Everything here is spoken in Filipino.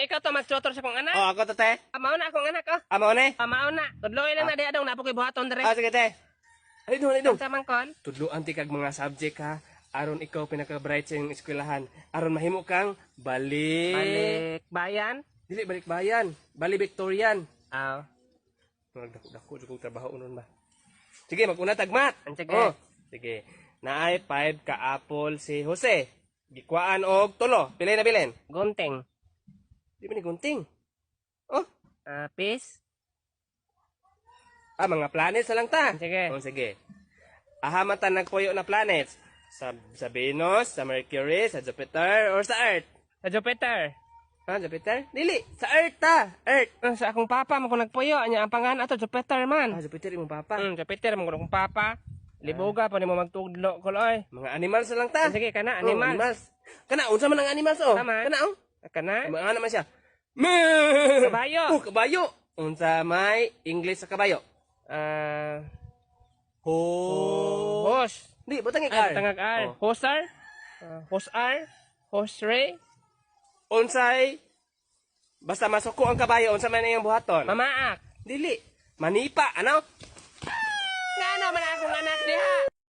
ikaw to magtutor sa kong anak. Oh, ako to, te. Mao na akong anak, oh. Amo ni. Mao na. Tudloy lang na di adong napo kay buhaton dire. Ah, sige, te. Ay, doon. Sa mangkon. Tudloan ti kag mga subject ha. Aron ikaw pinaka-bright sa iyong eskwelahan. Aron mahimo kang Balik bayan. Dili balik bayan. Bali Victorian. Aw. Dako kong trabaho unon ba. Sige, mag-una tagmat. Sige. Oh, sige. Naay 5 ka apple si Jose. Gikwaan og tulo. Pilay na bilin. Gunting. Di ba ni gunting? Oh, Peace. mga planets na lang ta. Sige. Oh, sige. Ahaman ta nagpuyo na planets. Sa Venus, sa Mercury, sa Jupiter, or sa Earth. Sa Jupiter. Ha, Jupiter? Dili, sa Earth ta. Earth. Sa akong papa mo ko nagpuyo anya ang pangan ato Jupiter man. Jupiter imong papa. Jupiter mo ko akong papa. Libuga pa nimo magtudlo koloy. Mga animals na lang ta. Sige kana Oh, animal. Kana unsa man ang animals oh? Tama. Kana oh. Kana Mga naman siya. kabayo. Oh, kabayo. Unsa may English sa kabayo? Horse. Di, butang Ay, ikar. tangag ar. Oh. Hosar. Hosar. Hosre. Unsay basta masuko ang kabayo, unsa man iyang buhaton? Mamaak. Dili. Manipa, ano? Nga ano man akong anak diha.